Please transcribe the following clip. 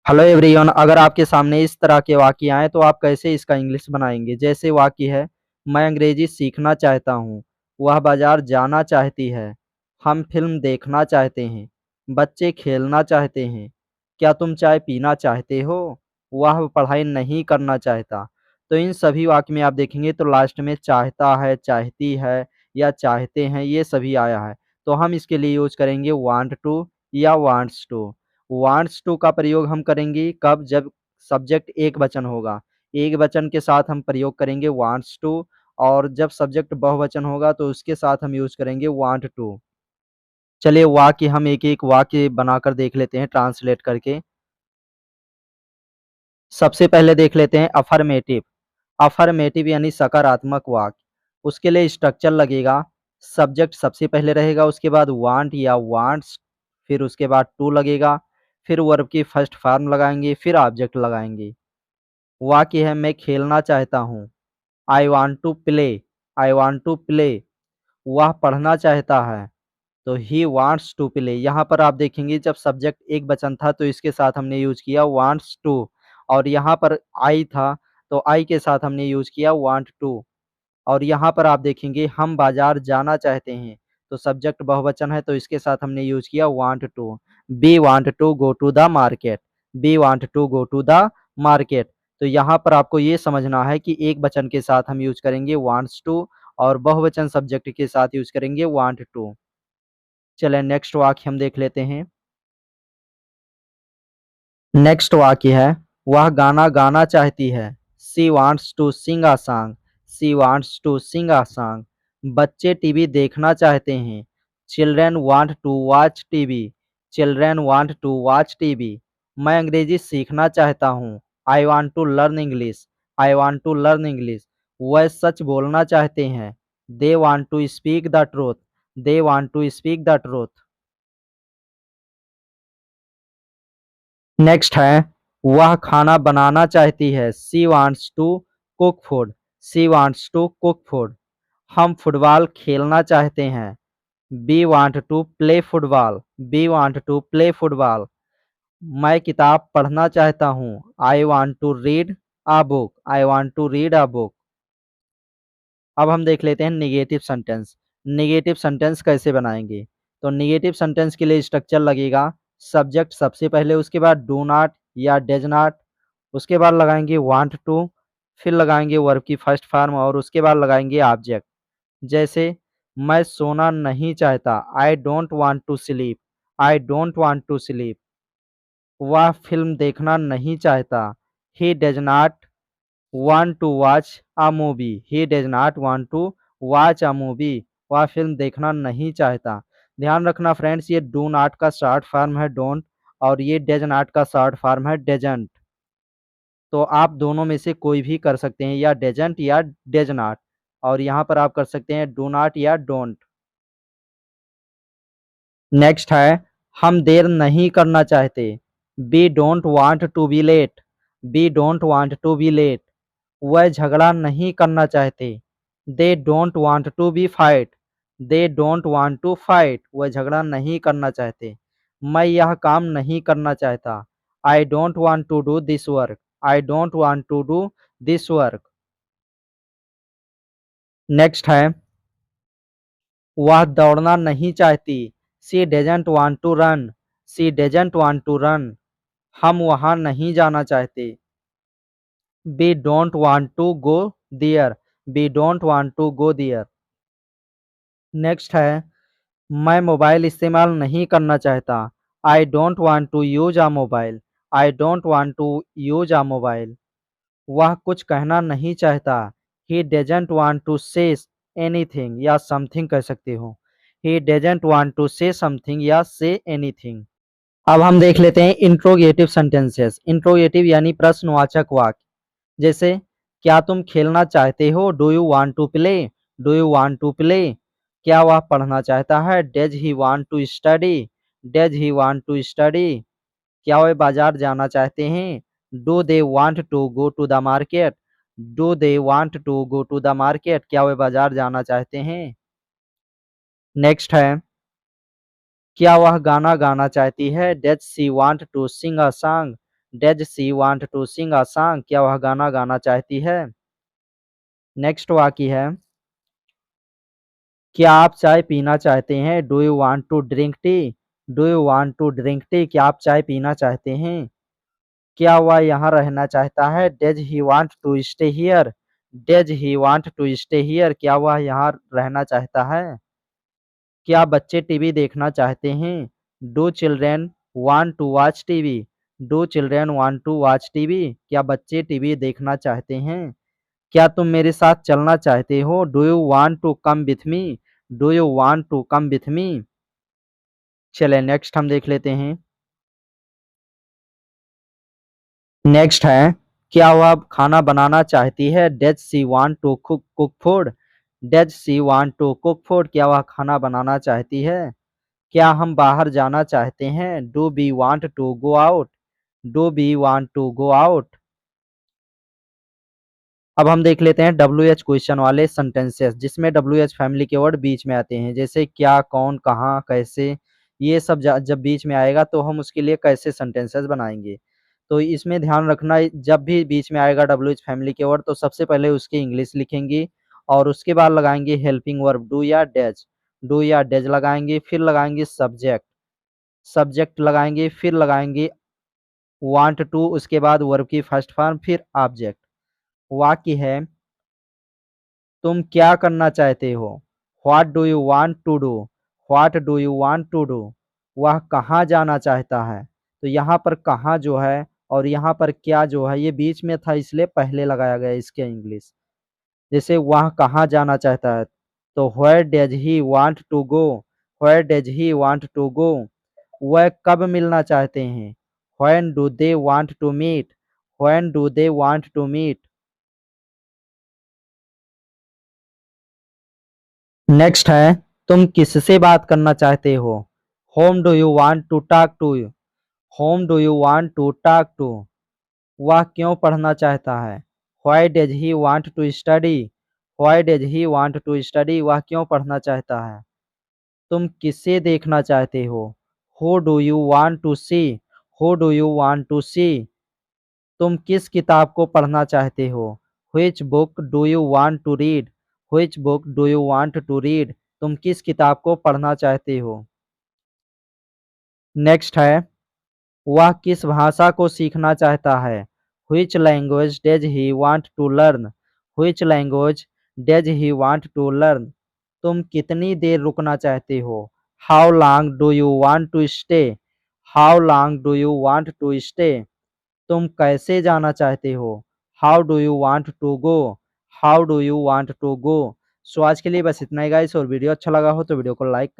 Hello everyone, अगर आपके सामने इस तरह के वाक्य आए तो आप कैसे इसका इंग्लिश बनाएंगे। जैसे वाक्य है, मैं अंग्रेजी सीखना चाहता हूँ, वह बाजार जाना चाहती है, हम फिल्म देखना चाहते हैं, बच्चे खेलना चाहते हैं, क्या तुम चाय पीना चाहते हो, वह पढ़ाई नहीं करना चाहता। तो इन सभी वाक्य में आप देखेंगे तो लास्ट में चाहता है, चाहती है या चाहते हैं, ये सभी आया है। तो हम इसके लिए यूज करेंगे वांट टू या वांट्स टू। वांट्स टू का प्रयोग हम करेंगे कब, जब सब्जेक्ट एक वचन होगा। एक वचन के साथ हम प्रयोग करेंगे वांट्स टू, और जब सब्जेक्ट बहुवचन होगा तो उसके साथ हम यूज करेंगे वांट टू। चलिए वाक्य हम एक एक वाक्य बनाकर देख लेते हैं ट्रांसलेट करके। सबसे पहले देख लेते हैं अफर्मेटिव। अफर्मेटिव यानी सकारात्मक वाक्य। उसके लिए स्ट्रक्चर लगेगा, सब्जेक्ट सबसे पहले रहेगा, उसके बाद वांट या वांट्स, फिर उसके बाद टू लगेगा, फिर वर्ब की फर्स्ट फॉर्म लगाएंगे, फिर ऑब्जेक्ट लगाएंगे। वाक्य है, मैं खेलना चाहता हूँ, I want to play. I want to play. वह पढ़ना चाहता है, तो ही वांट्स टू प्ले। यहाँ पर आप देखेंगे जब सब्जेक्ट एक वचन था तो इसके साथ हमने यूज किया वांट्स टू, और यहाँ पर आई था तो आई के साथ हमने यूज किया वांट टू। और यहाँ पर आप देखेंगे हम बाजार जाना चाहते हैं, तो सब्जेक्ट बहुवचन है तो इसके साथ हमने यूज किया want to. We want to go to the market. We want to go to the market. तो यहाँ पर आपको ये समझना है कि एक वचन के साथ हम यूज करेंगे वांट्स टू, और बहुवचन सब्जेक्ट के साथ यूज करेंगे वांट टू। चलें नेक्स्ट वाक्य हम देख लेते हैं। नेक्स्ट वाक्य है, वह गाना गाना चाहती है, she wants to sing a song. She wants to sing a song. बच्चे टीवी देखना चाहते हैं, children want to watch TV. Children want to watch TV. मैं अंग्रेजी सीखना चाहता हूँ, I want to learn English. I want to learn English. वह सच बोलना चाहते हैं, they want to speak the truth. They want to speak the truth. Next है, वह खाना बनाना चाहती है, she wants to cook food. She wants to cook food. हम फुटबॉल खेलना चाहते हैं, we want to play football. We want to play football. मैं किताब पढ़ना चाहता हूँ, I want to read a book. I want to read a book. अब हम देख लेते हैं निगेटिव सेंटेंस। निगेटिव सेंटेंस कैसे बनाएंगे। तो निगेटिव सेंटेंस के लिए स्ट्रक्चर लगेगा, सब्जेक्ट सबसे पहले, उसके बाद डू नॉट या डज नॉट, उसके बाद लगाएंगे वांट टू, फिर लगाएंगे वर्ब की फर्स्ट फॉर्म, और उसके बाद लगाएंगे ऑब्जेक्ट। जैसे मैं सोना नहीं चाहता, I don't want to sleep. I don't want to sleep. वह फिल्म देखना नहीं चाहता, he does not want to watch a movie। he does not want to watch a movie। वह फिल्म देखना नहीं चाहता। ध्यान रखना फ्रेंड्स, ये डू नॉट का शॉर्ट फॉर्म है डोंट, और ये डज नॉट का शॉर्ट फॉर्म है डजंट। तो आप दोनों में से कोई भी कर सकते हैं, या डजंट या डज नॉट, और यहाँ पर आप कर सकते हैं डू नॉट या डोंट। नेक्स्ट है, हम देर नहीं करना चाहते, we don't want to be late. We don't want to be late. वह झगड़ा नहीं करना चाहते, they don't want to be fight. They don't want to fight. वह झगड़ा नहीं करना चाहते। मैं यह काम नहीं करना चाहता, I don't want to do this work. I don't want to do this work. Next है, वह दौड़ना नहीं चाहती, she doesn't want to run. She doesn't want to run. हम वहां नहीं जाना चाहते, we don't want to go there। we don't want to go there। Next है, मैं मोबाइल इस्तेमाल नहीं करना चाहता, I don't want to use a mobile. I don't want to use a mobile. वह कुछ कहना नहीं चाहता, he doesn't want to say anything या समथिंग कह सकते हो। He doesn't want to say something या से एनीथिंग। अब हम देख लेते हैं इंट्रोगेटिव सेंटेंसेस। इंट्रोगेटिव यानी प्रश्नवाचक वाक्य। जैसे, क्या तुम खेलना चाहते हो, do you want to play. Do you want to play. क्या वह पढ़ना चाहता है, does he want to study. Does he want to study. क्या वे बाजार जाना चाहते हैं, do they want to go to the market. Do they want to go to the market. क्या वे बाजार जाना चाहते हैं। नेक्स्ट है, क्या वह गाना गाना चाहती है, does she want to sing a song. Does she want to sing a song, क्या वह गाना गाना चाहती है। नेक्स्ट वाक्य है, क्या आप चाय पीना चाहते हैं। Do you want to drink tea. Do you want to drink tea, क्या आप चाय पीना चाहते हैं। क्या वह यहाँ रहना चाहता है। Does he want to stay here. Does he want to stay here, क्या वह यहाँ रहना चाहता है। क्या बच्चे टीवी देखना चाहते हैं। Do children want to watch TV. Do children want to watch TV, क्या बच्चे टीवी देखना चाहते हैं। क्या तुम मेरे साथ चलना चाहते हो। Do you want to come with me. Do you want to come with me. चले नेक्स्ट हम देख लेते हैं। नेक्स्ट है, क्या वह खाना बनाना चाहती है। Does she want to cook food. Does she want to cook food, क्या वह खाना बनाना चाहती है। क्या हम बाहर जाना चाहते हैं। Do we want to go out. Do we want to go out. अब हम देख लेते हैं WH क्वेश्चन वाले सेंटेंसेस, जिसमें WH फैमिली के वर्ड बीच में आते हैं, जैसे क्या, कौन, कहाँ, कैसे। ये सब जब बीच में आएगा तो हम उसके लिए कैसे सेंटेंसेस बनाएंगे। तो इसमें ध्यान रखना, जब भी बीच में आएगा WH फैमिली के वर्ड तो सबसे पहले उसकी इंग्लिश लिखेंगे और उसके बाद लगाएंगे हेल्पिंग वर्ब डू या डैज। डू या डैज लगाएंगे, फिर लगाएंगे सब्जेक्ट। सब्जेक्ट लगाएंगे, फिर लगाएंगे वांट टू, उसके बाद वर्ब की फर्स्ट फॉर्म, फिर ऑब्जेक्ट। वाक्य है, तुम क्या करना चाहते हो। What do you want to do. What do you want to do, वह कहाँ जाना चाहता है। तो यहाँ पर कहाँ जो है और यहाँ पर क्या जो है ये बीच में था, इसलिए पहले लगाया गया इसके इंग्लिश। जैसे वह कहाँ जाना चाहता है, तो where does he want to go. Where does he want to go, वह कब मिलना चाहते हैं। When do they want to meet. When do they want to meet. Next है, तुम किससे बात करना चाहते हो। Whom do you want to talk to. Whom do you want to talk to, वह क्यों पढ़ना चाहता है। Why does he want to study. Why does he want to study, वह क्यों पढ़ना चाहता है। तुम किससे देखना चाहते हो। Who do you want to see. Who do you want to see, तुम किस किताब को पढ़ना चाहते हो। Which book do you want to read. Which book do you want to read, तुम किस किताब को पढ़ना चाहते हो। नेक्स्ट है, वह किस भाषा को सीखना चाहता है। Which language does he want to learn. Which language does he want to learn, तुम कितनी देर रुकना चाहते हो। How long do you want to stay. How long do you want to stay, तुम कैसे जाना चाहते हो। How do you want to go. How do you want to go. So आज के लिए बस इतना ही गाइस, और वीडियो अच्छा लगा हो तो वीडियो को लाइक